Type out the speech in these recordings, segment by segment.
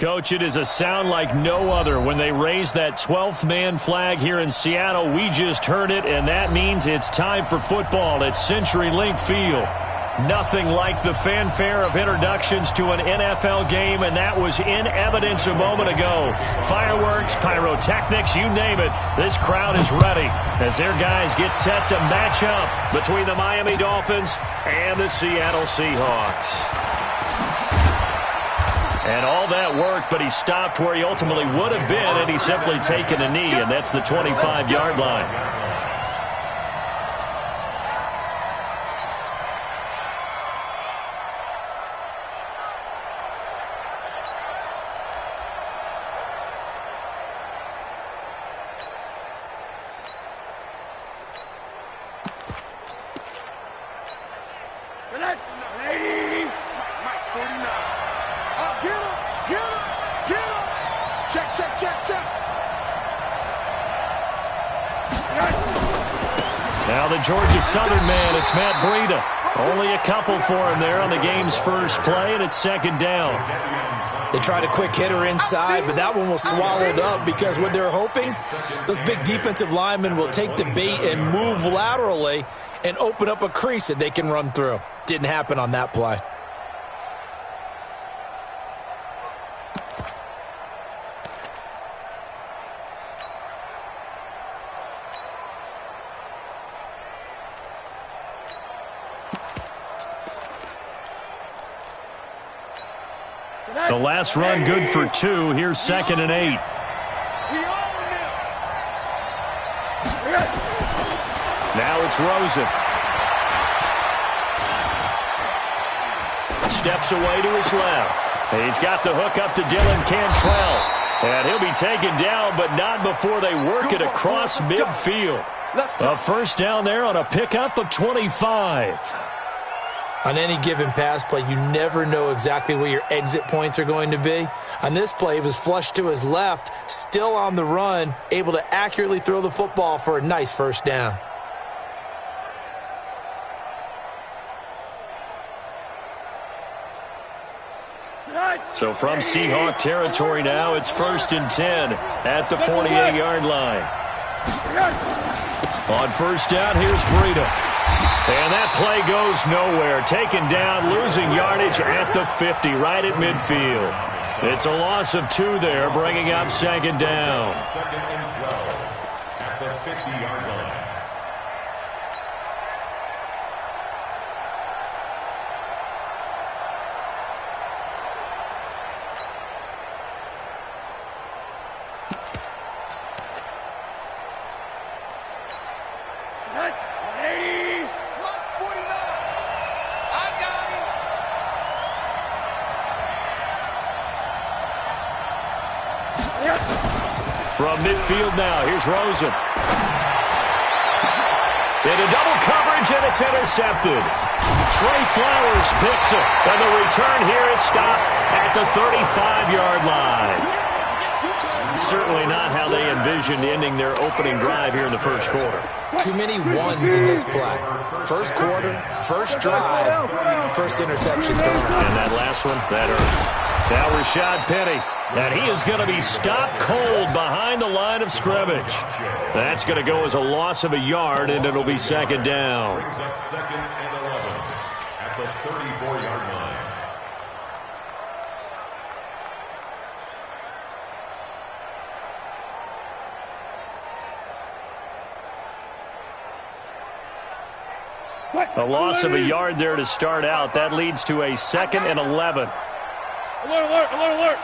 Coach, it is a sound like no other when they raise that 12th man flag here in Seattle. We just heard it, and that means it's time for football at CenturyLink Field. Nothing like the fanfare of introductions to an NFL game, and that was in evidence a moment ago. Fireworks, pyrotechnics, you name it. This crowd is ready as their guys get set to match up between the Miami Dolphins and the Seattle Seahawks. And all that work, but he stopped where he ultimately would have been had he simply taken a knee, and that's the 25-yard line. Now the Georgia Southern man, it's Matt Breida. Only a couple for him there on the game's first play, and it's second down. They tried a quick hitter inside, but that one was swallowed up because what they're hoping, those big defensive linemen will take the bait and move laterally and open up a crease that they can run through. Didn't happen on that play. The last run good for 2. Here's 2nd and 8. Now it's Rosen. Steps away to his left. He's got the hook up to Dylan Cantrell. And he'll be taken down, but not before they work it across midfield. A first down there on a pickup of 25. On any given pass play, you never know exactly where your exit points are going to be. On this play, he was flushed to his left, still on the run, able to accurately throw the football for a nice first down. So from Seahawk territory now, it's 1st and 10 at the 48-yard line. On first down, here's Breida. And that play goes nowhere. Taken down, losing yardage at the 50, right at midfield. It's a loss of 2 there, bringing up 2nd down. 2nd and 12 at the 50-yard line. From midfield now, here's Rosen. Into double coverage, and it's intercepted. Trey Flowers picks it, and the return here is stopped at the 35-yard line. Certainly not how they envisioned ending their opening drive here in the first quarter. Too many ones in this play. First quarter, first drive, first interception thrown. And that last one, that hurts. Now Rashad Penny. And he is going to be stopped cold behind the line of scrimmage. That's going to go as a loss of a yard, and it'll be 2nd down. Brings up 2nd and 11 at the 34-yard line. A loss of a yard there to start out. That leads to a 2nd and 11. Alert, alert, alert, alert.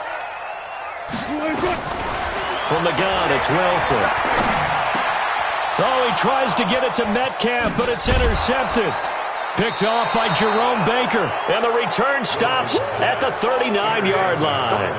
From the gun, it's Wilson. Oh, he tries to get it to Metcalf, but it's intercepted. Picked off by Jerome Baker. And the return stops at the 39-yard line.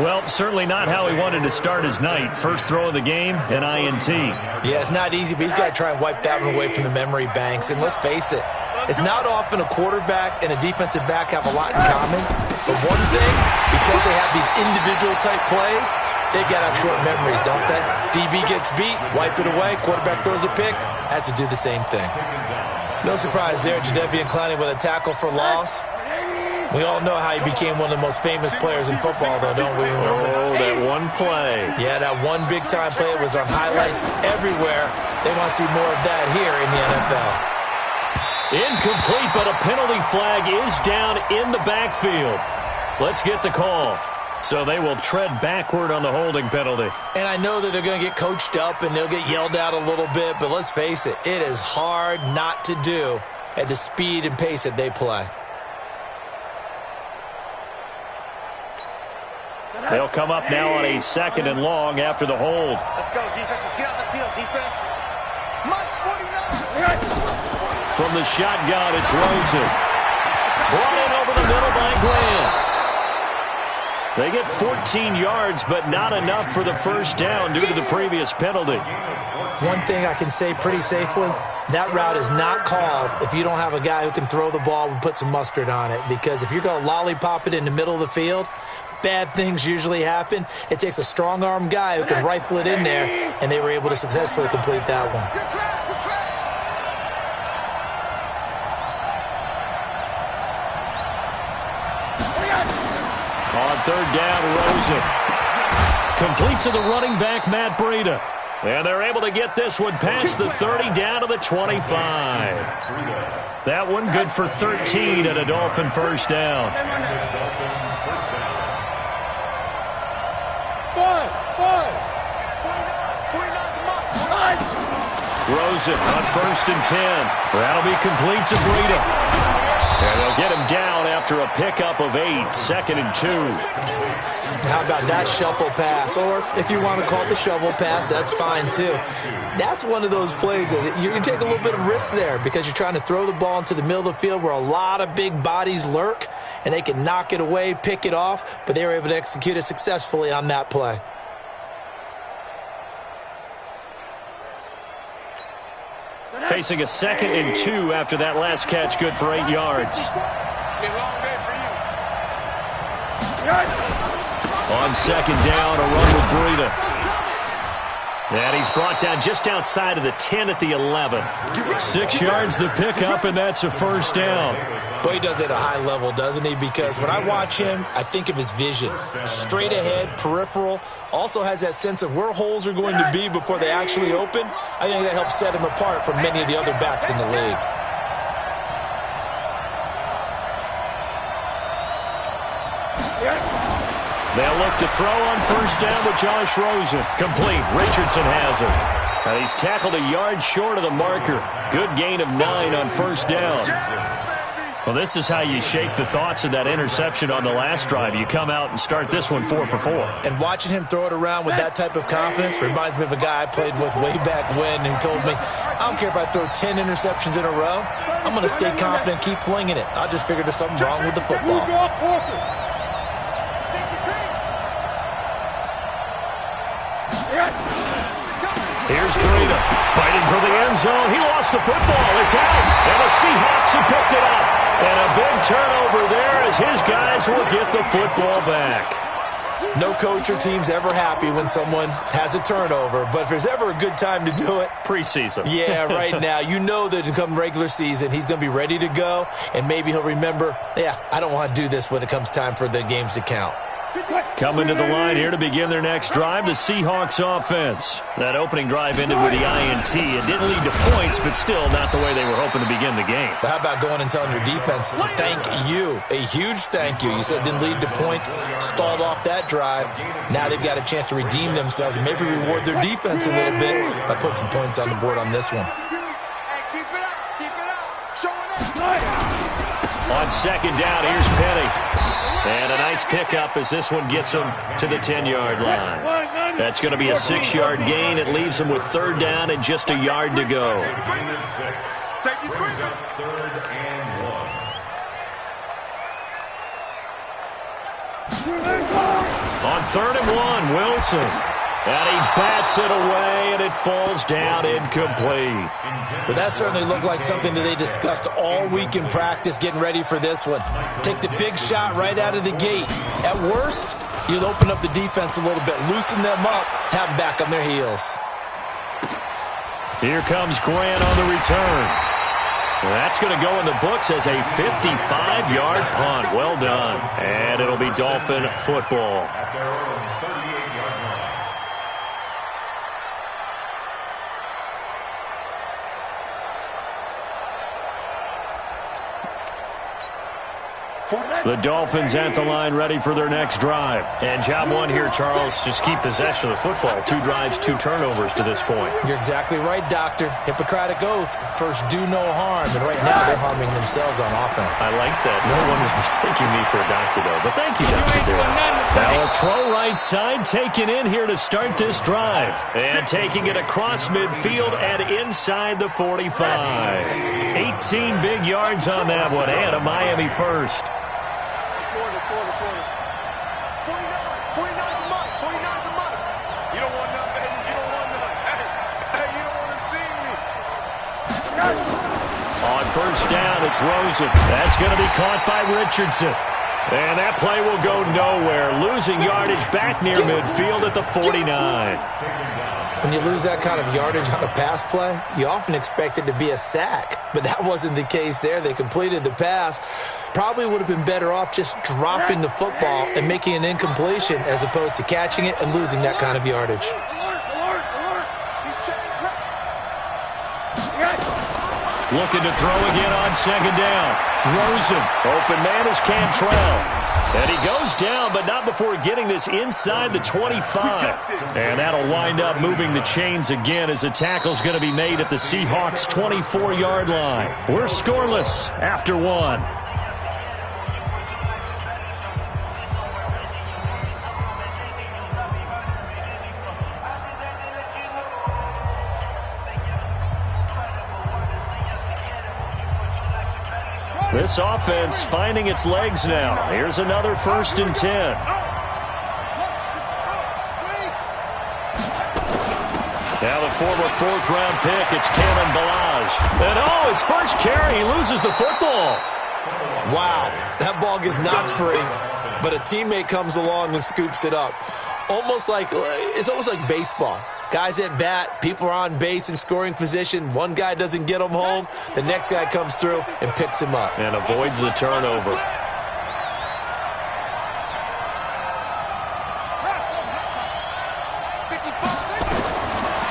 Well, certainly not how he wanted to start his night. First throw of the game, an INT. Yeah, it's not easy, but he's got to try and wipe that one away from the memory banks. And let's face it, it's not often a quarterback and a defensive back have a lot in common. But one thing, because they have these individual type plays, they've got to have short memories, don't they? DB gets beat, wipe it away, quarterback throws a pick, has to do the same thing. No surprise there, Jadeveon Clowney with a tackle for loss. We all know how he became one of the most famous players in football, though, don't we? Oh, that one play. Yeah, that one big-time play was on highlights everywhere. They want to see more of that here in the NFL. Incomplete, but a penalty flag is down in the backfield. Let's get the call. So they will tread backward on the holding penalty. And I know that they're going to get coached up and they'll get yelled at a little bit, but let's face it, it is hard not to do at the speed and pace that they play. They'll come up now on a 2nd and long after the hold. Let's go, defense. Let's get out the field, defense. March 49. From the shotgun, it's Rosen. Brought in over the middle by Graham. They get 14 yards, but not enough for the first down due to the previous penalty. One thing I can say pretty safely, that route is not called if you don't have a guy who can throw the ball and put some mustard on it. Because if you're going to lollipop it in the middle of the field, bad things usually happen. It takes a strong-arm guy who can rifle it in there, and they were able to successfully complete that one. On 3rd down, Rosen. Complete to the running back, Matt Breida. And they're able to get this one past the 30 down to the 25. That one good for 13 and a Dolphin first down. Rosen on 1st and 10. That'll be complete to Breida. And they'll get him down after a pickup of 8, 2nd and 2. How about that shuffle pass? Or if you want to call it the shovel pass, that's fine too. That's one of those plays that you take a little bit of risk there because you're trying to throw the ball into the middle of the field where a lot of big bodies lurk, and they can knock it away, pick it off, but they were able to execute it successfully on that play. Facing a 2nd and 2 after that last catch, good for 8 yards. On 2nd down, a run with Breida. And he's brought down just outside of the 10 at the 11. 6 yards the pickup, and that's a first down. But he does it at a high level, doesn't he? Because when I watch him, I think of his vision. Straight ahead, peripheral. Also has that sense of where holes are going to be before they actually open. I think that helps set him apart from many of the other backs in the league. They'll look to throw on 1st down with Josh Rosen. Complete. Richardson has it. And he's tackled a yard short of the marker. Good gain of 9 on 1st down. Well, this is how you shake the thoughts of that interception on the last drive. You come out and start this one 4 for 4. And watching him throw it around with that type of confidence reminds me of a guy I played with way back when who told me, I don't care if I throw 10 interceptions in a row. I'm going to stay confident, keep flinging it. I just figured there's something wrong with the football. Here's Breida fighting for the end zone. He lost the football. It's out. And the Seahawks have picked it up. And a big turnover there as his guys will get the football back. No coach or team's ever happy when someone has a turnover. But if there's ever a good time to do it, preseason. Yeah, right now. You know that come regular season, he's going to be ready to go. And maybe he'll remember, yeah, I don't want to do this when it comes time for the games to count. Coming to the line here to begin their next drive, the Seahawks offense. That opening drive ended with the INT. It didn't lead to points, but still not the way they were hoping to begin the game. But how about going and telling your defense, thank you, a huge thank you. You said it didn't lead to points, stalled off that drive. Now they've got a chance to redeem themselves and maybe reward their defense a little bit by putting some points on the board on this one. On 2nd down, here's Penny. And a nice pickup as this one gets him to the 10-yard line. That's going to be a 6-yard gain. It leaves him with 3rd down and just a yard to go. On 3rd and 1, Wilson. And he bats it away, and it falls down incomplete. But that certainly looked like something that they discussed all week in practice getting ready for this one. Take the big shot right out of the gate. At worst, you'll open up the defense a little bit, loosen them up, have them back on their heels. Here comes Grant on the return. That's going to go in the books as a 55-yard punt. Well done. And it'll be Dolphin football. At their own 38-yard line. The Dolphins at the line, ready for their next drive. And job one here, Charles, just keep possession of the football. 2 drives, 2 turnovers to this point. You're exactly right, Doctor. Hippocratic oath. First, do no harm. And right now, they're harming themselves on offense. I like that. No one is mistaking me for a doctor, though. But thank you, Dr. Durant. Now a throw right side taken in here to start this drive. And taking it across midfield and inside the 45. 18 big yards on that one. And a Miami first. 49's a month. 49's a month. You don't want none, baby. You don't want none. Hey, you don't want to see me. On first down, it's Rosen. That's going to be caught by Richardson. And that play will go nowhere. Losing yardage back near midfield at the 49. When you lose that kind of yardage on a pass play, you often expect it to be a sack. But that wasn't the case there. They completed the pass. Probably would have been better off just dropping the football and making an incompletion as opposed to catching it and losing that kind of yardage. Looking to throw again on second down. Rosen. Open man is Cantrell. And he goes down, but not before getting this inside the 25. And that'll wind up moving the chains again as the tackle's going to be made at the Seahawks' 24-yard line. We're scoreless after 1. This offense finding its legs now. Here's another 1st and 10. Now the former 4th-round pick, it's Kalen Ballage. And his first carry, he loses the football. Wow, that ball gets knocked free, but a teammate comes along and scoops it up. It's almost like baseball. Guys at bat, people are on base in scoring position. One guy doesn't get him home. The next guy comes through and picks him up. And avoids the turnover.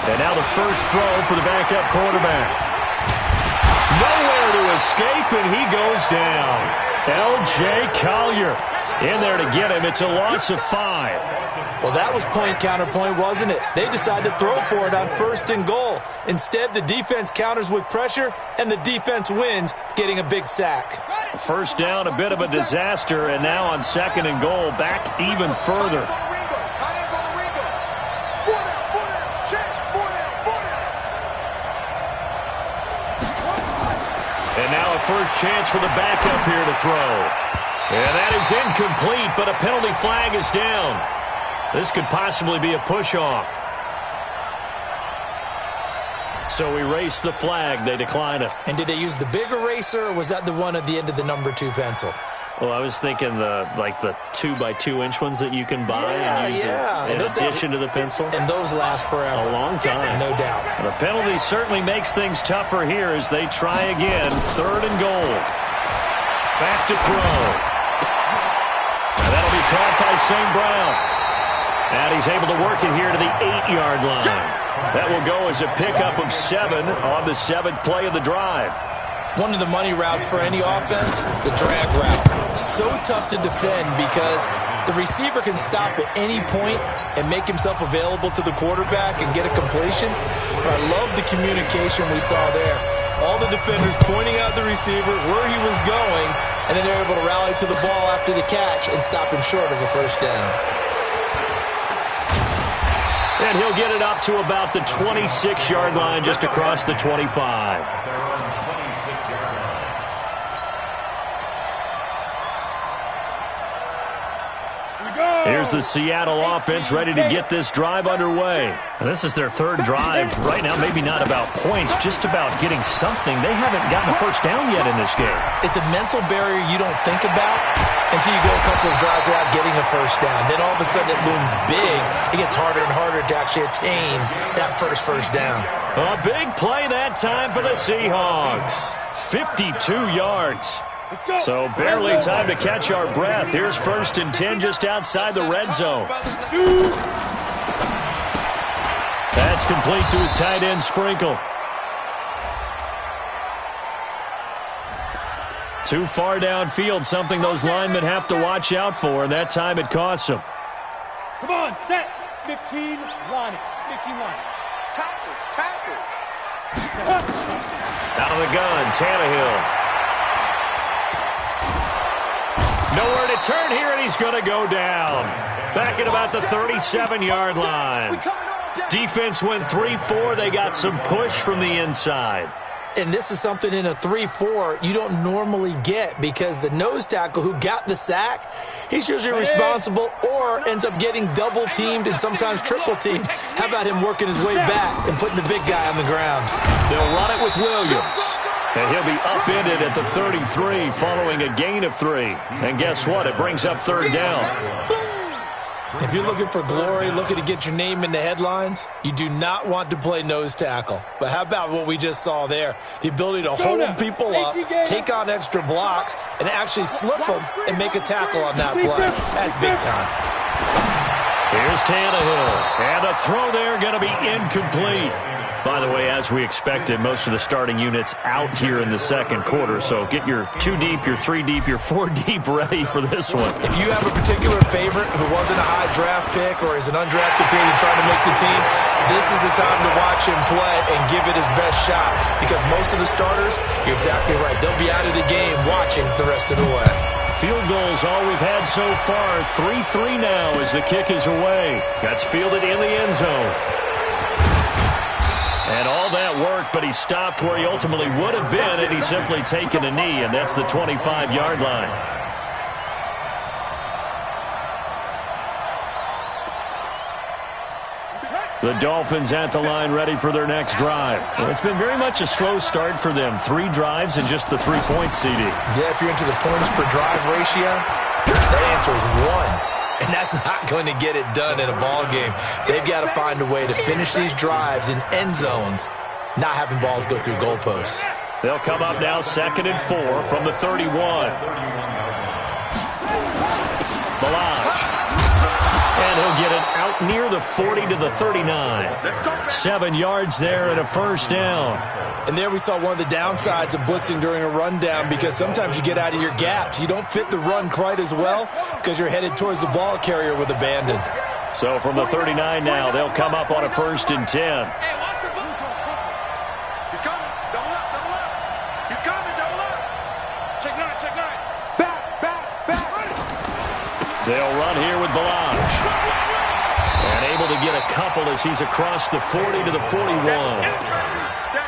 And now the first throw for the backup quarterback. Nowhere to escape, and he goes down. L.J. Collier in there to get him. It's a loss of 5. Well, that was point-counterpoint, wasn't it? They decided to throw for it on 1st and goal. Instead, the defense counters with pressure, and the defense wins, getting a big sack. First down, a bit of a disaster, and now on 2nd and goal, back even further. And now a first chance for the backup here to throw. And that is incomplete, but a penalty flag is down. This could possibly be a push-off. So we race the flag. They decline it. And did they use the big eraser, or was that the one at the end of the number 2 pencil? Well, I was thinking the 2x2-inch ones that you can buy and use in addition to the pencil. And those last forever. A long time. No doubt. The penalty certainly makes things tougher here as they try again. 3rd and goal. Back to throw. And that'll be caught by St. Brown. And he's able to work it here to the 8-yard line. That will go as a pickup of 7 on the 7th play of the drive. One of the money routes for any offense, the drag route. So tough to defend because the receiver can stop at any point and make himself available to the quarterback and get a completion. I love the communication we saw there. All the defenders pointing out the receiver, where he was going, and then they're able to rally to the ball after the catch and stop him short of a first down. And he'll get it up to about the 26-yard line, just across the 25. Here's the Seattle offense ready to get this drive underway. And this is their 3rd drive. Right now, maybe not about points, just about getting something. They haven't gotten a first down yet in this game. It's a mental barrier you don't think about until you go a couple of drives without getting a first down. Then all of a sudden it looms big. It gets harder and harder to actually attain that first down. A big play that time for the Seahawks. 52 yards. So barely time to catch our breath. Here's 1st and 10 just outside the red zone. That's complete to his tight end, Sprinkle. Too far downfield, something those linemen have to watch out for, and that time it costs them. Come on, set. 15, line it. 15 line. Tackles. Out of the gun, Tannehill. Nowhere to turn here, and he's going to go down. Back at about the 37-yard line. Defense went 3-4. They got some push from the inside. And this is something in a 3-4 you don't normally get because the nose tackle who got the sack, he's usually responsible or ends up getting double-teamed and sometimes triple-teamed. How about him working his way back and putting the big guy on the ground? They'll run it with Williams. And he'll be upended at the 33 following a gain of 3. And guess what? It brings up 3rd down. If you're looking for glory, looking to get your name in the headlines, you do not want to play nose tackle. But how about what we just saw there? The ability to hold people up, take on extra blocks, and actually slip them and make a tackle on that play. That's big time. Here's Tannehill. And a throw there going to be incomplete. By the way, as we expected, most of the starting units out here in the second quarter. So get your 2 deep, your 3 deep, your 4 deep ready for this one. If you have a particular favorite who wasn't a high draft pick or is an undrafted free agent trying to make the team, this is the time to watch him play and give it his best shot. Because most of the starters, you're exactly right, they'll be out of the game watching the rest of the way. Field goals all we've had so far. 3-3 now as the kick is away. That's fielded in the end zone. And all that work, but he stopped where he ultimately would have been, and he's simply taken a knee, and that's the 25-yard line. The Dolphins at the line ready for their next drive. It's been very much a slow start for them. 3 drives and just the 3 points, CD. Yeah, if you're into the points per drive ratio, that answer is 1. And that's not going to get it done in a ball game. They've got to find a way to finish these drives in end zones, not having balls go through goalposts. They'll come up now 2nd and 4 from the 31. Balaj. And he'll get it out near the 40 to the 39. 7 yards there and a 1st down. And there we saw one of the downsides of blitzing during a rundown because sometimes you get out of your gaps. You don't fit the run quite as well because you're headed towards the ball carrier with abandon. So from the 39 now, they'll come up on a 1st and 10. He's coming. Double up. He's coming. Double up. Check 9. Back. They'll run here with Balaj. And able to get a couple as he's across the 40 to the 41.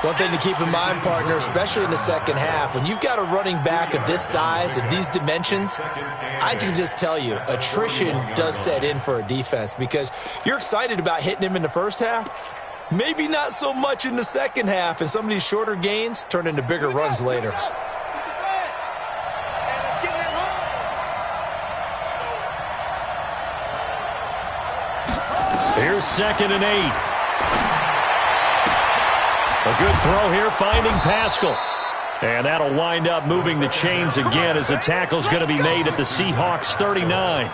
One thing to keep in mind, partner, especially in the second half, when you've got a running back of this size, of these dimensions, I can just tell you, attrition does set in for a defense because you're excited about hitting him in the first half, maybe not so much in the second half, and some of these shorter gains turn into bigger runs later. Here's 2nd and 8. A good throw here, finding Pascal. And that'll wind up moving the chains again as the tackle's going to be made at the Seahawks 39.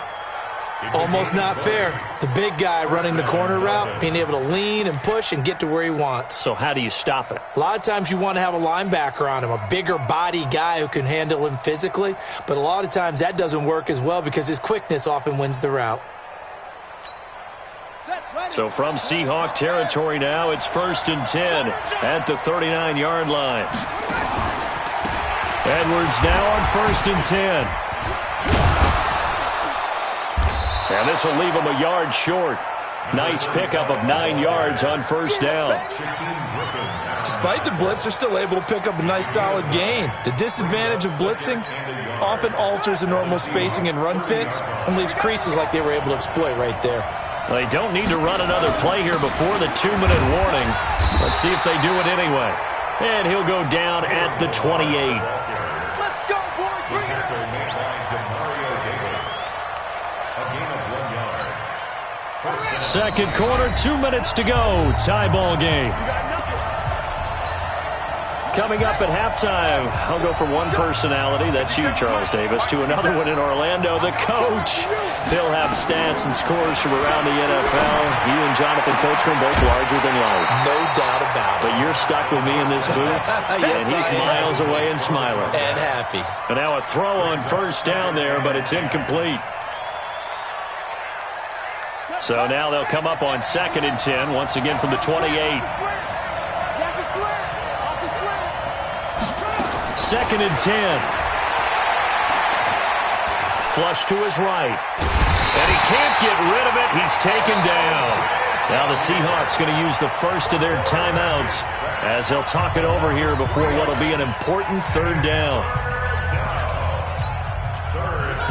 Almost not fair. The big guy running the corner route, being able to lean and push and get to where he wants. So how do you stop it? A lot of times you want to have a linebacker on him, a bigger body guy who can handle him physically. But a lot of times that doesn't work as well because his quickness often wins the route. So from Seahawk territory now, it's 1st and 10 at the 39-yard line. Edwards now on 1st and 10. And this will leave him a yard short. Nice pickup of 9 yards on 1st down. Despite the blitz, they're still able to pick up a nice solid gain. The disadvantage of blitzing often alters the normal spacing and run fits and leaves creases like they were able to exploit right there. They don't need to run another play here before the 2-minute warning. Let's see if they do it anyway. And he'll go down at the 28. Let's go, boys. Bring it up. Second quarter, 2 minutes to go. Tie ball game. Coming up at halftime, I'll go from one personality, that's you, Charles Davis, to another one in Orlando, the coach. He'll have stats and scores from around the NFL. You and Jonathan Coachman both larger than life. No doubt about it. But you're stuck with me in this booth, yes, and he's miles away and smiling. And happy. And now a throw on first down there, but it's incomplete. So now they'll come up on 2nd and 10, once again from the 28. 2nd and 10. Flush to his right. And he can't get rid of it. He's taken down. Now the Seahawks going to use the first of their timeouts as they'll talk it over here before what will be an important 3rd down.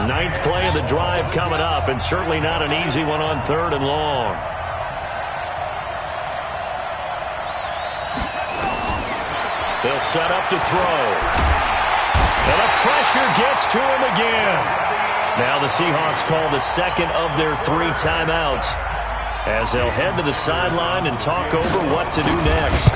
9th play of the drive coming up, and certainly not an easy one on 3rd and long. They'll set up to throw. And the pressure gets to him again. Now the Seahawks call the 2nd of their 3 timeouts as they'll head to the sideline and talk over what to do next.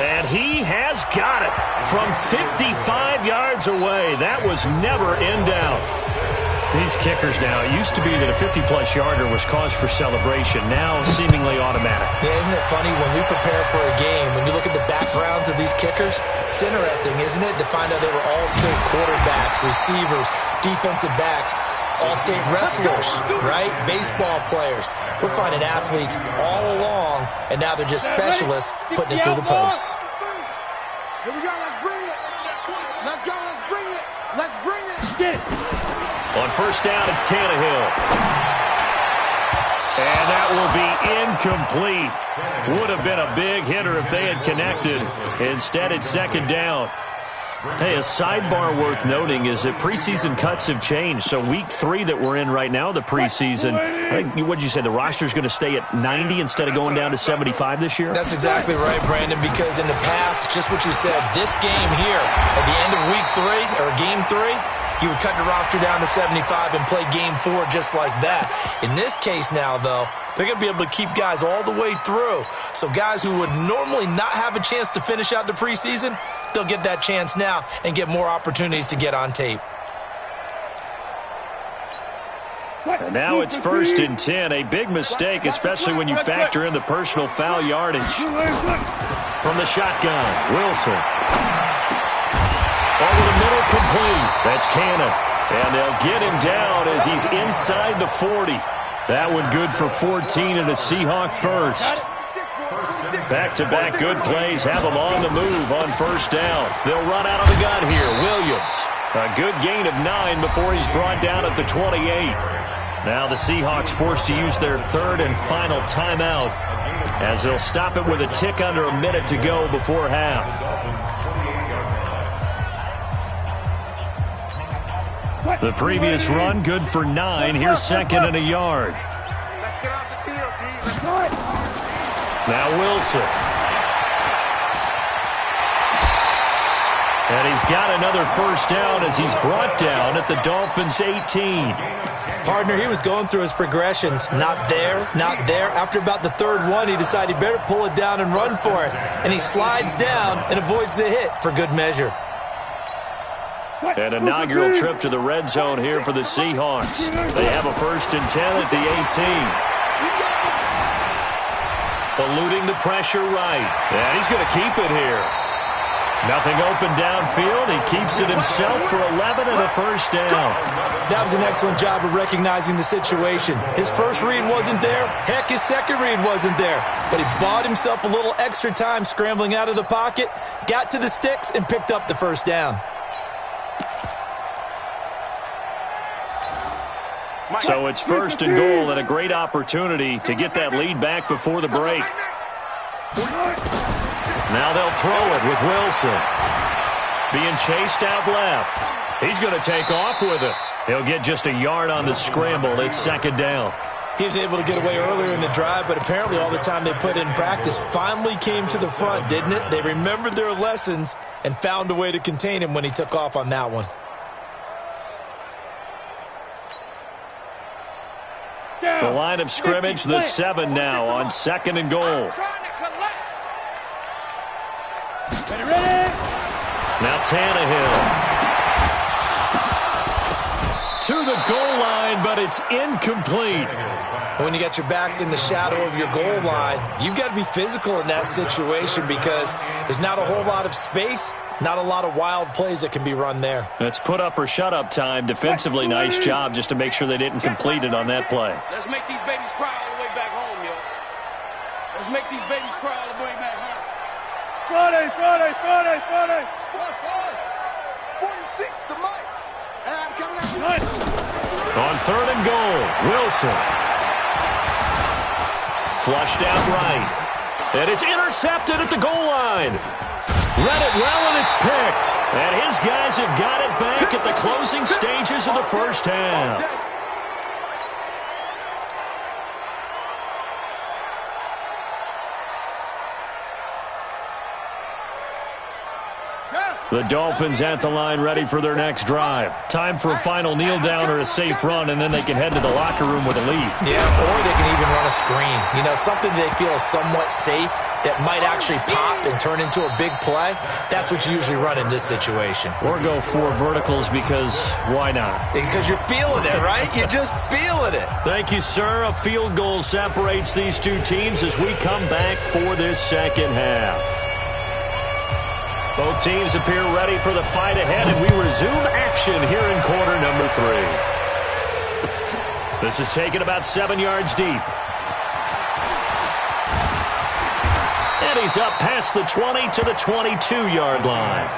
And he has got it from 55 yards away. That was never in doubt. These kickers now, it used to be that a 50-plus yarder was cause for celebration. Now seemingly automatic. Yeah, isn't it funny when we prepare for a game, when you look at the backgrounds of these kickers, it's interesting, isn't it, to find out they were all-state quarterbacks, receivers, defensive backs, all-state wrestlers, right? Baseball players. We're finding athletes all along, and now they're just specialists putting it through the posts. Here we go, let's bring it. Let's go, let's bring it. Let's bring it. Get it. On first down, it's Tannehill. And that will be incomplete. Would have been a big hitter if they had connected. Instead, it's 2nd down. Hey, a sidebar worth noting is that preseason cuts have changed. So week 3 that we're in right now, the preseason, I think, what did you say, the roster's going to stay at 90 instead of going down to 75 this year? That's exactly right, Brandon, because in the past, just what you said, this game here, at the end of week 3, or game 3, you would cut the roster down to 75 and play game 4 just like that. In this case now, though, they're going to be able to keep guys all the way through. So guys who would normally not have a chance to finish out the preseason, they'll get that chance now and get more opportunities to get on tape. And now it's 1st and 10. A big mistake, especially when you factor in the personal foul yardage. From the shotgun, Wilson. Over the middle, complete. That's Cannon. And they'll get him down as he's inside the 40. That one good for 14 and a Seahawk first. Back-to-back good plays have them on the move on first down. They'll run out of the gun here. Williams, a good gain of 9 before he's brought down at the 28. Now the Seahawks forced to use their 3rd and final timeout as they'll stop it with a tick under a minute to go before half. The previous run good for 9. Here's 2nd and a yard. Let's get off the field, D. Let's go. Now Wilson. And he's got another first down as he's brought down at the Dolphins' 18. Partner, he was going through his progressions. Not there, not there. After about the 3rd one, he decided he better pull it down and run for it. And he slides down and avoids the hit for good measure. An inaugural trip to the red zone here for the Seahawks. They have a 1st and 10 at the 18. Eluding the pressure right. And he's going to keep it here. Nothing open downfield. He keeps it himself for 11 and a first down. That was an excellent job of recognizing the situation. His first read wasn't there. Heck, his second read wasn't there. But he bought himself a little extra time scrambling out of the pocket, got to the sticks, and picked up the first down. So it's 1st and goal and a great opportunity to get that lead back before the break. Now they'll throw it with Wilson. Being chased out left. He's going to take off with it. He'll get just a yard on the scramble. It's 2nd down. He was able to get away earlier in the drive, but apparently all the time they put in practice finally came to the front, didn't it? They remembered their lessons and found a way to contain him when he took off on that one. The line of scrimmage, the 7 now on 2nd and goal. Tannehill. To the goal line, but it's incomplete. When you got your backs in the shadow of your goal line, you've got to be physical in that situation because there's not a whole lot of space, not a lot of wild plays that can be run there. It's put up or shut up time. Defensively, nice job just to make sure they didn't complete it on that play. Let's make these babies cry all the way back home, yo. Let's make these babies cry all the way back home. Friday. 46 to Mike. And I'm coming at you. Nice. On 3rd and goal, Wilson. Flushed out right. And it's intercepted at the goal line. Read it well, and it's picked. And his guys have got it back at the closing stages of the first half. The Dolphins at the line ready for their next drive. Time for a final kneel down or a safe run, and then they can head to the locker room with a lead. Yeah, or they can even run a screen. You know, something they feel is somewhat safe that might actually pop and turn into a big play. That's what you usually run in this situation. Or go 4 verticals because why not? Because you're feeling it, right? You're just feeling it. Thank you, sir. A field goal separates these two teams as we come back for this second half. Both teams appear ready for the fight ahead, and we resume action here in quarter number 3. This is taken about 7 yards deep. And he's up past the 20 to the 22-yard line.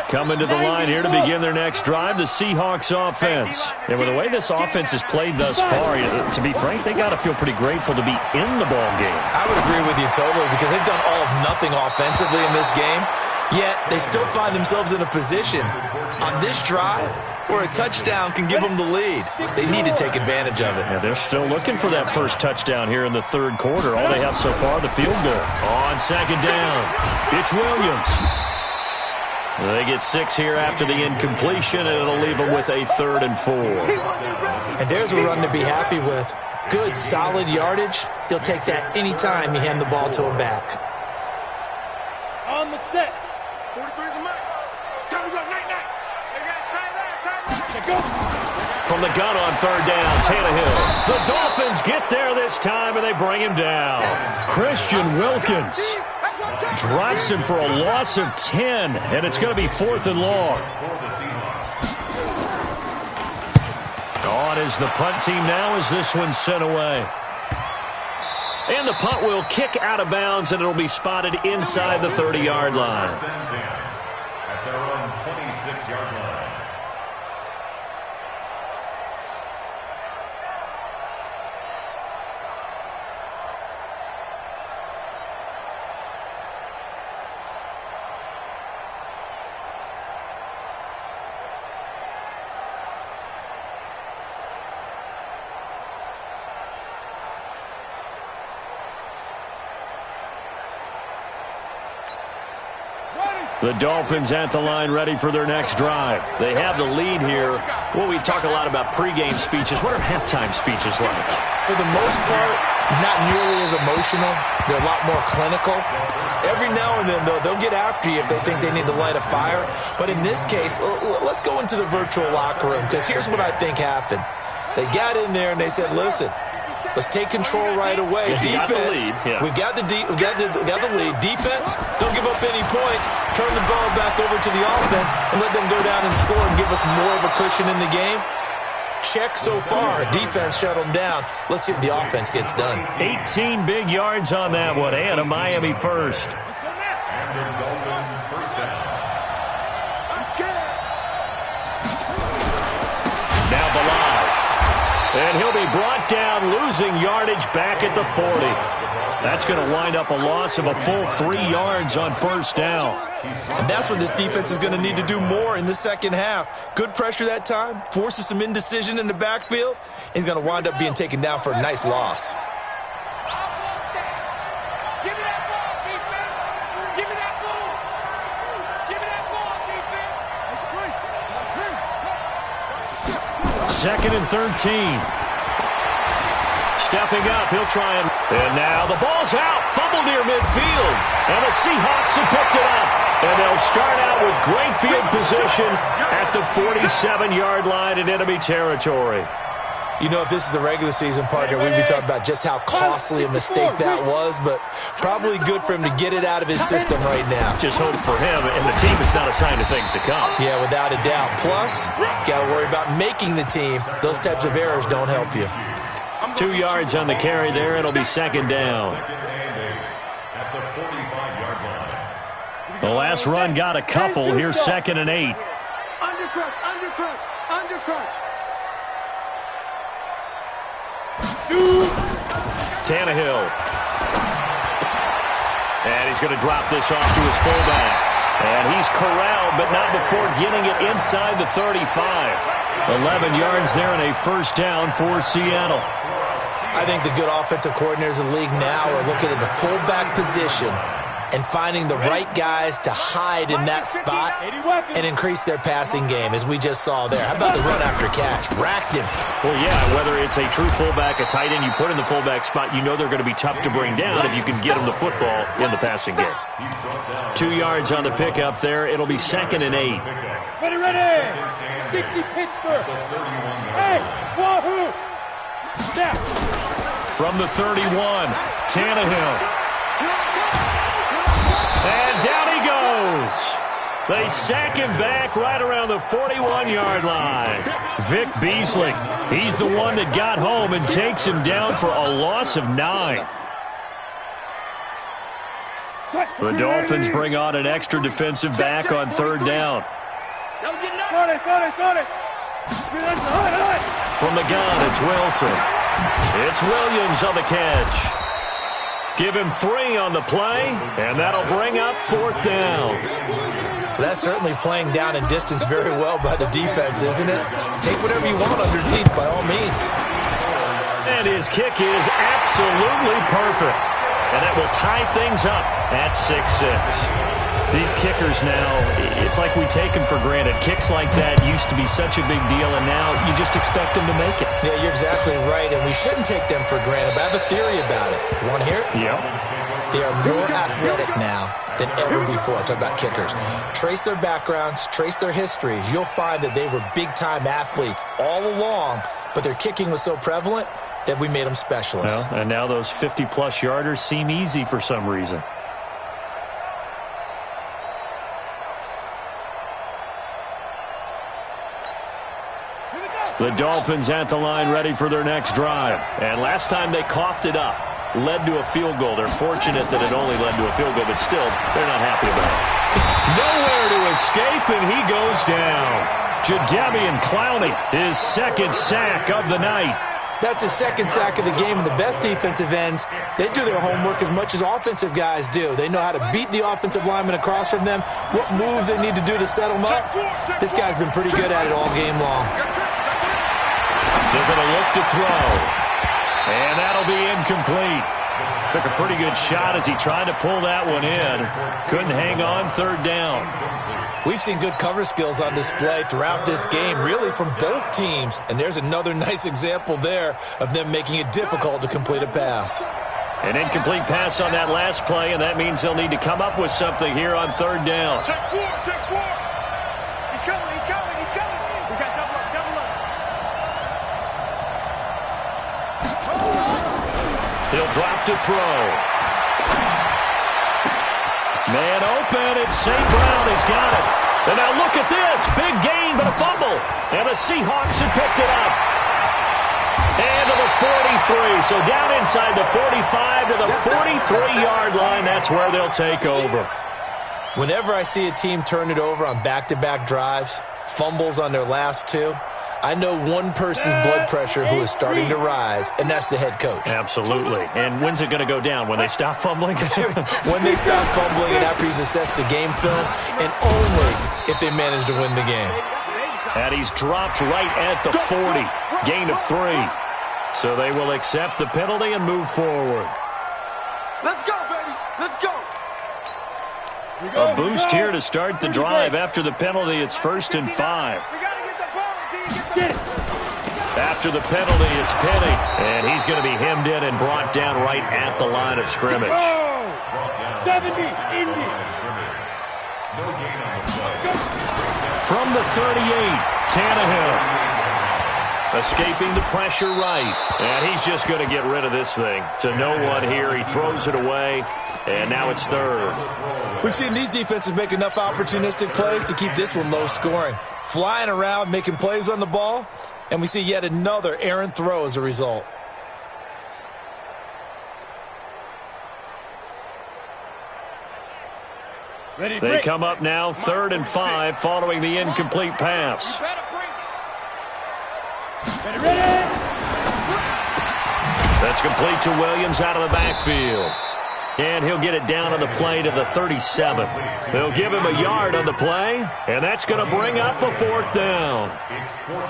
Coming to the line here to begin their next drive, the Seahawks offense. And with the way this offense has played thus far, to be frank, they got to feel pretty grateful to be in the ball game. I would agree with you totally because they've done all of nothing offensively in this game, yet they still find themselves in a position on this drive where a touchdown can give them the lead. They need to take advantage of it. Yeah, they're still looking for that first touchdown here in the 3rd quarter. All they have so far, the field goal. On 2nd down, it's Williams. They get 6 here after the incompletion, and it'll leave them with a 3rd and 4. And there's a run to be happy with. Good, solid yardage. He'll take that anytime you hand the ball to a back. On the set. 43 is the mark. Time to go, night. They got time. From the gun on 3rd down, Tannehill. The Dolphins get there this time, and they bring him down. Christian Wilkins drops him for a loss of 10, and it's going to be 4th and long. On is the punt team now as this one's sent away. And the punt will kick out of bounds, and it'll be spotted inside the 30-yard line. At their own 26-yard line. The Dolphins at the line ready for their next drive. They have the lead here. Well, we talk a lot about pregame speeches. What are halftime speeches like? For the most part, not nearly as emotional. They're a lot more clinical. Every now and then, though, they'll get after you if they think they need to light a fire. But in this case, let's go into the virtual locker room, because here's what I think happened. They got in there and they said, listen, let's take control right away. Yeah, Defense, we've got the lead. Defense, don't give up any points. Turn the ball back over to the offense and let them go down and score and give us more of a cushion in the game. Check so far. Defense shut them down. Let's see if the offense gets done. 18 big yards on that one, and a Miami first. Now Balaj. And he'll be brought down, losing yardage back at the 40. That's going to wind up a loss of a full 3 yards on 1st down. And that's what this defense is going to need to do more in the second half. Good pressure that time, forces some indecision in the backfield. He's going to wind up being taken down for a nice loss. Give me that ball, defense. Give me that ball. Give me that ball, defense. 2nd and 13. stepping up. He'll try and now the ball's out. Fumble near midfield. And the Seahawks have picked it up. And they'll start out with great field position at the 47-yard line in enemy territory. You know, if this is the regular season, partner, we'd be talking about just how costly a mistake that was, but probably good for him to get it out of his system right now. Just hope for him and the team it's not a sign of things to come. Yeah, without a doubt. Plus, got to worry about making the team. Those types of errors don't help you. 2 yards on the carry there. It'll be second down. The last run got a couple. Here's 2nd and 8. Undercrunch, undercrunch, undercrunch. Tannehill. And he's going to drop this off to his fullback. And he's corralled, but not before getting it inside the 35. 11 yards there and a first down for Seattle. I think the good offensive coordinators in the league now are looking at the fullback position and finding the right guys to hide in that spot and increase their passing game, as we just saw there. How about the run after catch? Racked him. Well, yeah, whether it's a true fullback, a tight end you put in the fullback spot, you know they're going to be tough to bring down if you can get them the football in the passing game. 2 yards on the pickup there. It'll be 2nd and 8. Ready. 60 Pittsburgh. Hey, wahoo. Snap. From the 31, Tannehill. And down he goes. They sack him back right around the 41-yard line. Vic Beasley, he's the one that got home and takes him down for a loss of 9. The Dolphins bring on an extra defensive back on 3rd down. From the gun, it's Wilson. It's Williams on the catch. Give him 3 on the play, and that'll bring up 4th down. That's certainly playing down in distance very well by the defense, isn't it? Take whatever you want underneath, by all means. And his kick is absolutely perfect. And that will tie things up at 6-6. These kickers now, it's like we take them for granted. Kicks like that used to be such a big deal, and now you just expect them to make it. Yeah, you're exactly right, and we shouldn't take them for granted, but I have a theory about it. You want to hear it? Yeah. They are more athletic now than ever before. Talk about kickers. Trace their backgrounds, trace their histories. You'll find that they were big-time athletes all along, but their kicking was so prevalent that we made them specialists. Well, and now those 50-plus yarders seem easy for some reason. The Dolphins at the line ready for their next drive. And last time they coughed it up, led to a field goal. They're fortunate that it only led to a field goal, but still, they're not happy about it. Nowhere to escape, and he goes down. Jadeveon Clowney, his 2nd sack of the night. That's his 2nd sack of the game, and the best defensive ends, they do their homework as much as offensive guys do. They know how to beat the offensive lineman across from them, what moves they need to do to set them up. This guy's been pretty good at it all game long. They're going to look to throw. And that'll be incomplete. Took a pretty good shot as he tried to pull that one in. Couldn't hang on 3rd down. We've seen good cover skills on display throughout this game, really from both teams. And there's another nice example there of them making it difficult to complete a pass. An incomplete pass on that last play, and that means they'll need to come up with something here on 3rd down. Check 4, check 4. He's coming, he's coming, he's coming. We got double up, double up. He'll drop to throw. Man open, it's St. Brown. He's got it. And now look at this. Big gain, but a fumble. And the Seahawks have picked it up. And to the 43. So down inside the 45 to the 43-yard line. That's where they'll take over. Whenever I see a team turn it over on back-to-back drives, fumbles on their last 2, I know one person's blood pressure who is starting to rise, and that's the head coach. Absolutely. And when's it going to go down? When they stop fumbling? When they stop fumbling and after he's assessed the game film, and only if they manage to win the game. And he's dropped right at the 40. Gain of 3. So they will accept the penalty and move forward. Let's go, baby. Let's go. A boost here to start the drive. After the penalty, it's 1st and 5. We got to get the ball until you get the After the penalty, it's Penny. And he's going to be hemmed in and brought down right at the line of scrimmage. 70, Indy. From the 38, Tannehill. Escaping the pressure right. And he's just going to get rid of this thing. To no one here. He throws it away. And now it's third. We've seen these defenses make enough opportunistic plays to keep this one low scoring. Flying around, making plays on the ball. And we see yet another errant throw as a result. They come up now 3rd and 5 following the incomplete pass. That's complete to Williams out of the backfield. And he'll get it down on the play to the 37. They'll give him a yard on the play, and that's going to bring up a 4th down.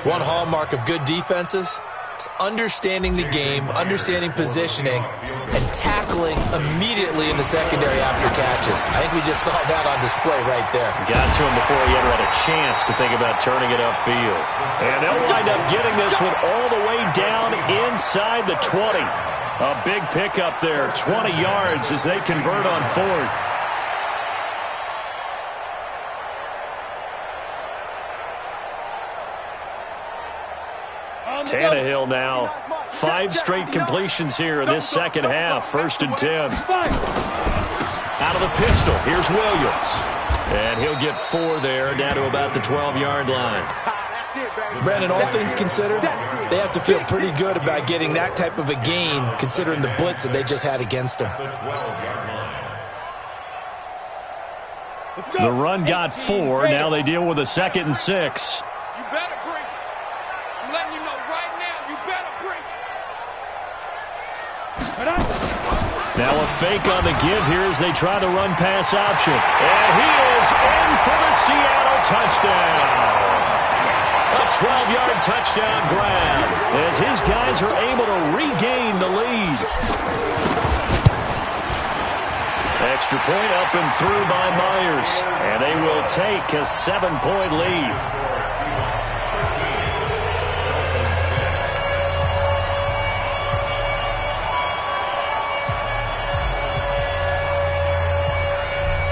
One hallmark of good defenses is understanding the game, understanding positioning, and tackling immediately in the secondary after catches. I think we just saw that on display right there. Got to him before he ever had a chance to think about turning it upfield. And they'll wind up getting this one all the way down inside the 20. A big pickup there, 20 yards as they convert on 4th. Tannehill now, 5 straight completions here in this second half, 1st and 10. Out of the pistol, here's Williams. And he'll get 4 there, down to about the 12-yard line. Brandon, all things considered, they have to feel pretty good about getting that type of a gain, considering the blitz that they just had against them. The run got 4. Now they deal with a 2nd and 6. You better bring it. I'm letting you know right now, you better bring it. Now a fake on the give here as they try the run pass option. And he is in for the Seattle touchdown. A 12-yard touchdown grab as his guys are able to regain the lead. Extra point up and through by Myers. And they will take a 7-point lead.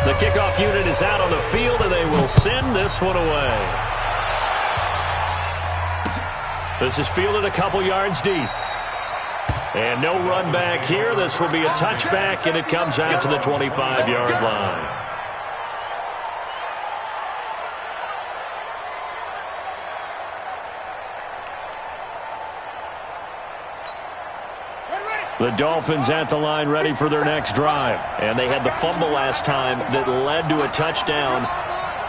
The kickoff unit is out on the field, and they will send this one away. This is fielded a couple yards deep. And no run back here. This will be a touchback, and it comes out to the 25-yard line. The Dolphins at the line ready for their next drive. And they had the fumble last time that led to a touchdown.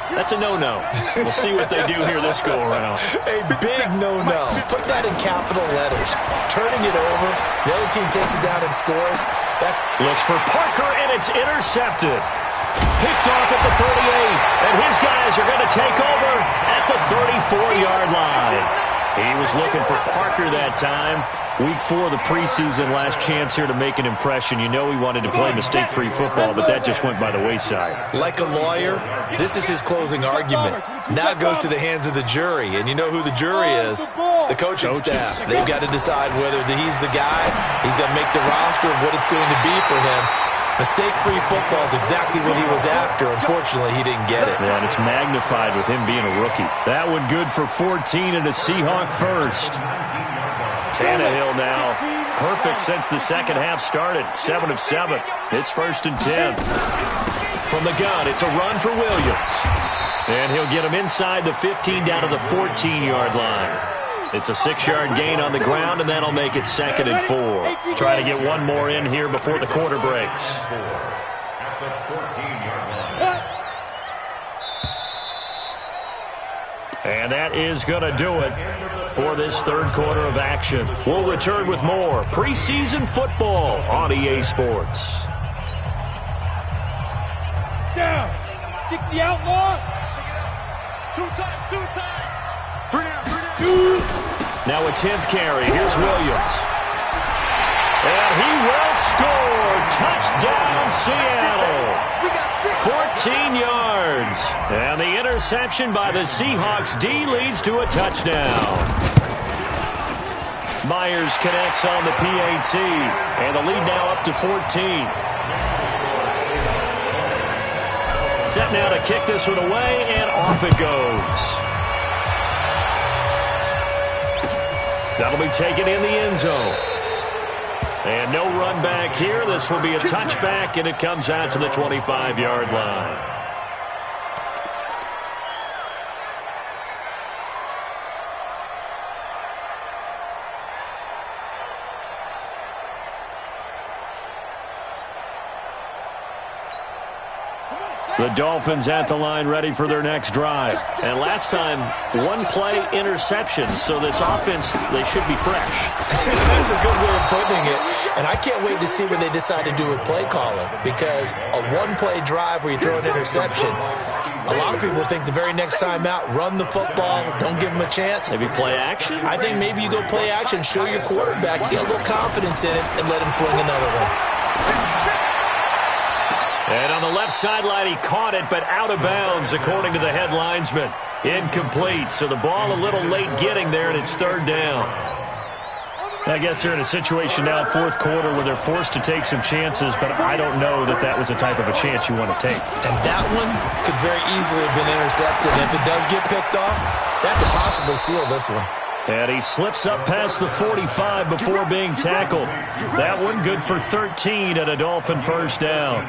That's a no-no. We'll see what they do here this go-around. A big no-no. Put that in capital letters. Turning it over. The other team takes it down and scores. Looks for Parker, and it's intercepted. Picked off at the 38. And his guys are going to take over at the 34-yard line. He was looking for Parker that time. Week 4 of the preseason, last chance here to make an impression. You know he wanted to play mistake-free football, but that just went by the wayside. Like a lawyer, this is his closing argument. Now it goes to the hands of the jury, and you know who the jury is? The coaching staff. They've got to decide whether he's the guy, he's going to make the roster, what it's going to be for him. Mistake-free football is exactly what he was after. Unfortunately, he didn't get it. Yeah, and it's magnified with him being a rookie. That one good for 14 and a Seahawk first. Tannehill now perfect since the second half started. 7 of 7. It's 1st and 10. From the gun, it's a run for Williams. And he'll get him inside the 15 down to the 14-yard line. It's a 6-yard gain on the ground, and that'll make it 2nd and 4. Try to get one more in here before the quarter breaks. At the 14-yard line. And that is going to do it for this third quarter of action. We'll return with more preseason football on EA Sports. Down. 60 outlaw. 2 times. Bring it out. Now a 10th carry. Here's Williams. And he will score. Touchdown, Seattle. 14 yards. And the interception by the Seahawks D leads to a touchdown. Myers connects on the PAT, and the lead now up to 14. Set now to kick this one away, and off it goes. That'll be taken in the end zone. And no run back here. This will be a touchback, and it comes out to the 25-yard line. The Dolphins at the line ready for their next drive. And last time, one-play interception. So this offense, they should be fresh. That's a good way of putting it. And I can't wait to see what they decide to do with play calling. Because a one-play drive where you throw an interception, a lot of people think the very next time out, run the football, don't give them a chance. Maybe play action? I think maybe you go play action, show your quarterback, get a little confidence in it, and let him fling another one. And on the left sideline, he caught it, but out of bounds, according to the head linesman. Incomplete, so the ball a little late getting there, and it's third down. I guess they're in a situation now, fourth quarter, where they're forced to take some chances, but I don't know that that was the type of a chance you want to take. And that one could very easily have been intercepted. And if it does get picked off, that could possibly seal this one. And he slips up past the 45 before being tackled. That one good for 13 and a Dolphin first down.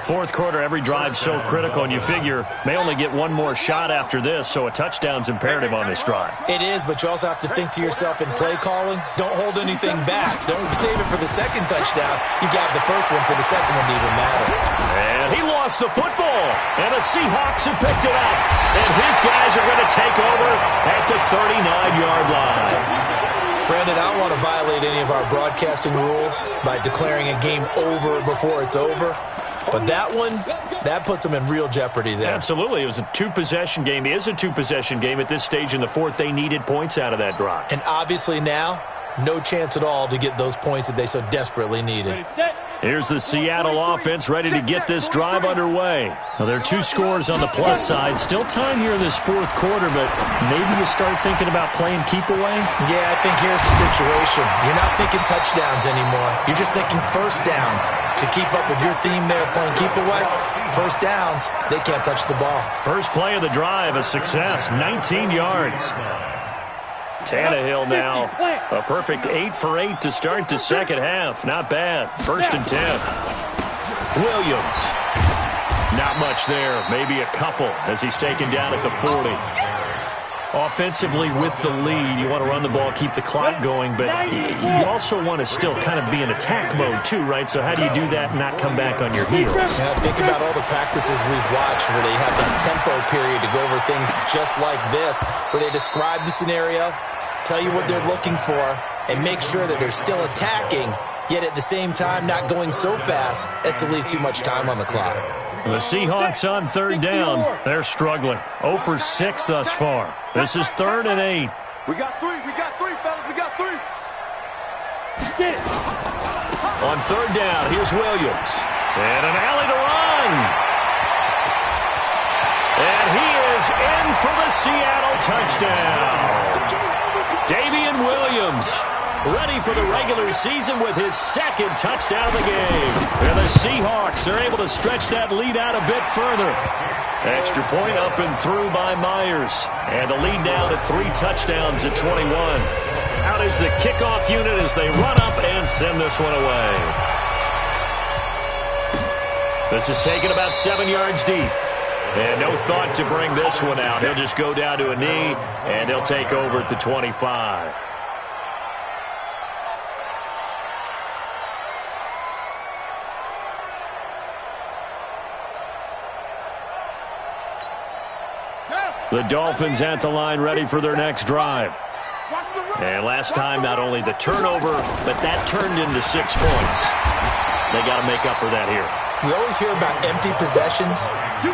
Fourth quarter, every drive's so critical, and you figure may only get one more shot after this, so a touchdown's imperative on this drive. It is, but you also have to think to yourself in play calling, don't hold anything back. Don't save it for the second touchdown. You got the first one for the second one to even matter. And he lost the football, and the Seahawks have picked it up. And his guys are going to take over at the 39-yard line. Brandon, I don't want to violate any of our broadcasting rules by declaring a game over before it's over. But that one, that puts them in real jeopardy there. Absolutely. It was a two-possession game. It is a two-possession game at this stage in the fourth. They needed points out of that drive. And obviously now, no chance at all to get those points that they so desperately needed. Here's the Seattle offense ready to get this drive underway. Now, there are two scores on the plus side. Still time here in this fourth quarter, but maybe you start thinking about playing keep away? Yeah, I think here's the situation. You're not thinking touchdowns anymore. You're just thinking first downs. To keep up with your theme there, playing keep away, first downs, they can't touch the ball. First play of the drive, a success, 19 yards. Tannehill now, a perfect 8 for 8 to start the second half. Not bad. First and 10. Williams. Not much there. Maybe a couple as he's taken down at the 40. Offensively with the lead, you want to run the ball, keep the clock going, but you also want to still kind of be in attack mode too, right? So how do you do that and not come back on your heels? Yeah, think about all the practices we've watched where they have that tempo period to go over things just like this, where they describe the scenario, tell you what they're looking for, and make sure that they're still attacking, yet at the same time not going so fast as to leave too much time on the clock. The Seahawks on third down. They're struggling. 0 for 6 thus far. This is 3rd and 8. We got three, fellas, we got three. On third down, here's Williams. And an alley to run. And he is in for the Seattle touchdown. Damian Williams, ready for the regular season with his second touchdown of the game. And the Seahawks are able to stretch that lead out a bit further. Extra point up and through by Myers. And the lead now to 3 touchdowns at 21. Out is the kickoff unit as they run up and send this one away. This is taken about 7 yards deep. And no thought to bring this one out. He'll just go down to a knee, and he'll take over at the 25. The Dolphins at the line ready for their next drive. And last time, not only the turnover, but that turned into 6 points. They got to make up for that here. We always hear about empty possessions,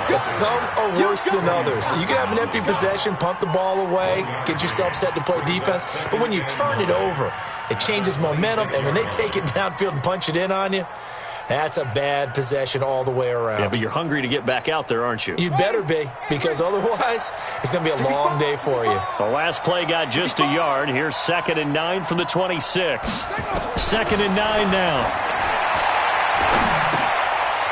but some are worse than others. You can have an empty possession, punt the ball away, get yourself set to play defense, but when you turn it over, it changes momentum, and when they take it downfield and punch it in on you, That's a bad possession all the way around. Yeah, but you're hungry to get back out there, aren't you? You better be, because otherwise it's going to be a long day for you. The last play got just a yard. Here's 2nd and 9 from the 26. 2nd and 9 now.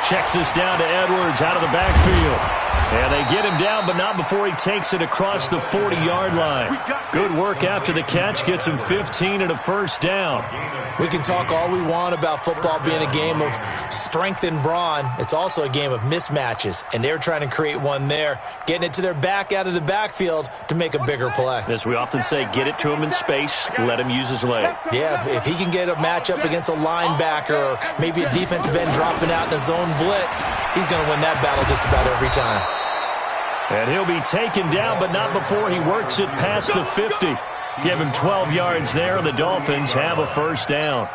Checks this down to Edwards out of the backfield. And they get him down, but not before he takes it across the 40-yard line. Good work after the catch. Gets him 15 and a first down. We can talk all we want about football being a game of strength and brawn. It's also a game of mismatches, and they're trying to create one there, getting it to their back out of the backfield to make a bigger play. As we often say, get it to him in space, let him use his leg. Yeah, if he can get a matchup against a linebacker or maybe a defensive end dropping out in a zone blitz, he's going to win that battle just about every time. And he'll be taken down, but not before he works it past the 50. Give him 12 yards there. The Dolphins have a first down.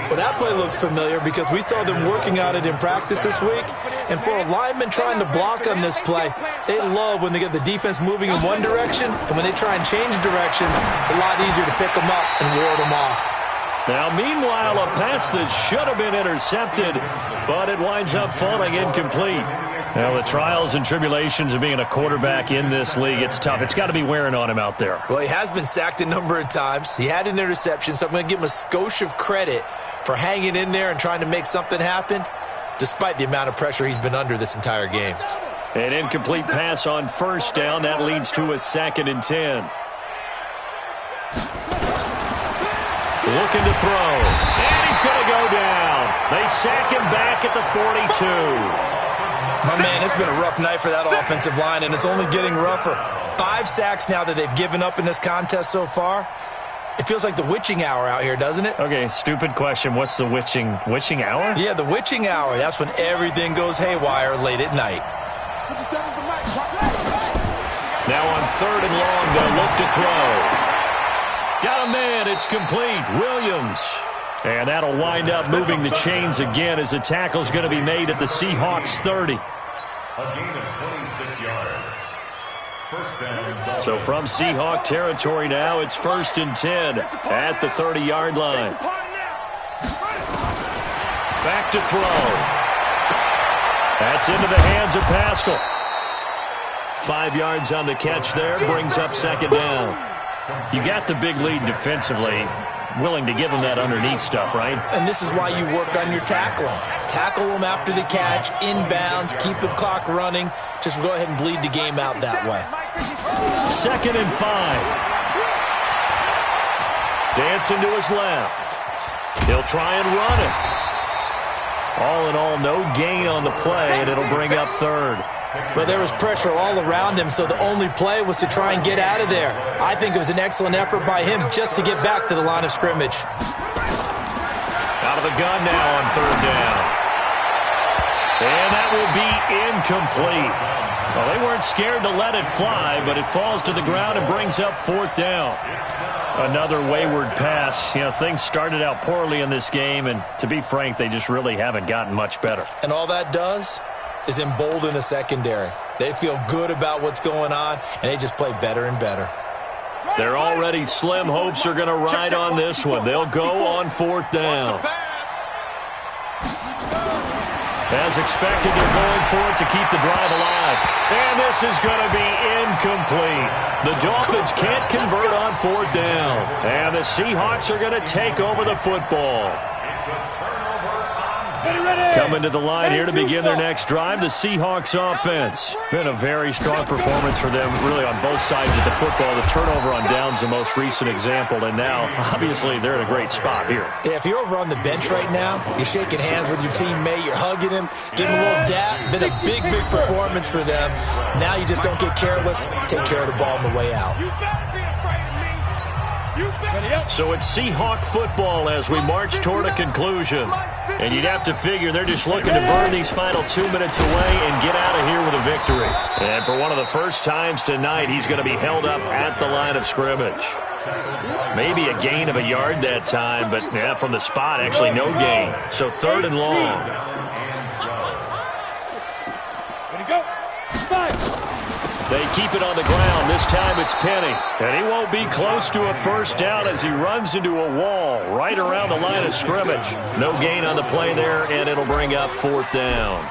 Well, that play looks familiar because we saw them working on it in practice this week. And for a lineman trying to block on this play, they love when they get the defense moving in one direction. And when they try and change directions, it's a lot easier to pick them up and ward them off. Now, meanwhile, a pass that should have been intercepted, but it winds up falling incomplete. Now, the trials and tribulations of being a quarterback in this league, it's tough. It's got to be wearing on him out there. Well, he has been sacked a number of times. He had an interception, so I'm going to give him a skosh of credit for hanging in there and trying to make something happen, despite the amount of pressure he's been under this entire game. An incomplete pass on first down. That leads to a 2nd and 10. Looking to throw. And he's going to go down. They sack him back at the 42. My man, it's been a rough night for that offensive line, and it's only getting rougher. 5 sacks now that they've given up in this contest so far. It feels like the witching hour out here, doesn't it? Okay, stupid question. What's the witching hour? Yeah, the witching hour. That's when everything goes haywire late at night. Now on 3rd and long, they'll look to throw. Got a man. It's complete. Williams. And that'll wind up moving the chains again as the tackle's going to be made at the Seahawks 30. A gain of 26 yards. First down. So from Seahawk territory now, it's 1st and 10 at the 30-yard line. Back to throw. That's into the hands of Pascal. 5 yards on the catch there, brings up 2nd down. You got the big lead defensively. Willing to give them that underneath stuff, right? And this is why you work on your tackling. Tackle them after the catch, inbounds, keep the clock running. Just go ahead and bleed the game out that way. 2nd and 5. Dancing to his left. He'll try and run it. All in all, no gain on the play, and it'll bring up 3rd. But there was pressure all around him, so the only play was to try and get out of there. I think it was an excellent effort by him just to get back to the line of scrimmage. Out of the gun now on 3rd down. And that will be incomplete. Well, they weren't scared to let it fly, but it falls to the ground and brings up 4th down. Another wayward pass. You know, things started out poorly in this game, and to be frank, they just really haven't gotten much better. And all that does is embolden the secondary. They feel good about what's going on, and they just play better and better. Their already slim hopes are going to ride on this one. They'll go on 4th down. As expected, they're going for it to keep the drive alive. And this is going to be incomplete. The Dolphins can't convert on 4th down. And the Seahawks are going to take over the football. Coming to the line here to begin their next drive, the Seahawks offense. Been a very strong performance for them, really on both sides of the football. The turnover on downs, the most recent example, and now, obviously, they're in a great spot here. Yeah, if you're over on the bench right now, you're shaking hands with your teammate, you're hugging him, giving him a little dap. Been a big, big performance for them. Now you just don't get careless. Take care of the ball on the way out. So it's Seahawk football as we march toward a conclusion. And you'd have to figure they're just looking to burn these final 2 minutes away and get out of here with a victory. And for one of the first times tonight, he's going to be held up at the line of scrimmage. Maybe a gain of a yard that time, but yeah, from the spot, actually no gain. So 3rd and long. They keep it on the ground. This time it's Penny. And he won't be close to a first down as he runs into a wall right around the line of scrimmage. No gain on the play there, and it'll bring up 4th down.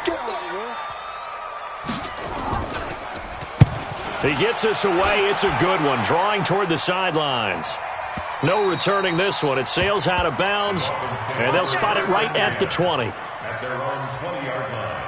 He gets us away. It's a good one, drawing toward the sidelines. No returning this one. It sails out of bounds, and they'll spot it right at the 20. At their own 20-yard line.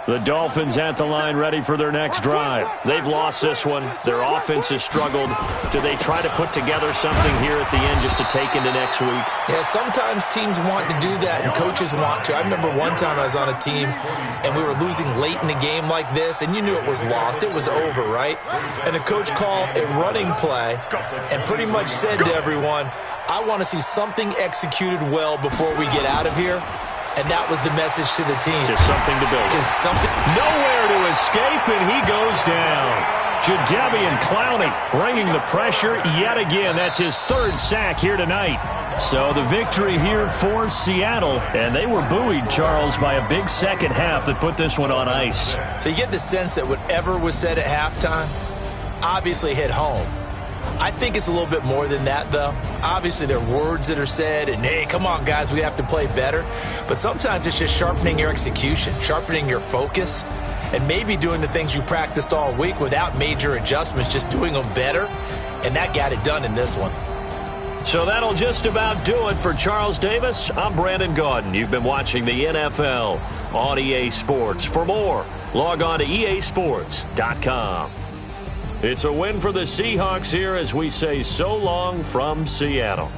The Dolphins at the line ready for their next drive. They've lost this one. Their offense has struggled. Do they try to put together something here at the end just to take into next week? Yeah, sometimes teams want to do that and coaches want to. I remember one time I was on a team and we were losing late in a game like this, and you knew it was lost. It was over, right? And the coach called a running play and pretty much said to everyone, I want to see something executed well before we get out of here. And that was the message to the team. Just something to build. Just something. Nowhere to escape, and he goes down. Jadeveon Clowney bringing the pressure yet again. That's his 3rd sack here tonight. So the victory here for Seattle. And they were buoyed, Charles, by a big second half that put this one on ice. So you get the sense that whatever was said at halftime obviously hit home. I think it's a little bit more than that, though. Obviously, there are words that are said, and, hey, come on, guys, we have to play better. But sometimes it's just sharpening your execution, sharpening your focus, and maybe doing the things you practiced all week without major adjustments, just doing them better. And that got it done in this one. So that'll just about do it for Charles Davis. I'm Brandon Gaudin. You've been watching the NFL on EA Sports. For more, log on to easports.com. It's a win for the Seahawks here as we say so long from Seattle.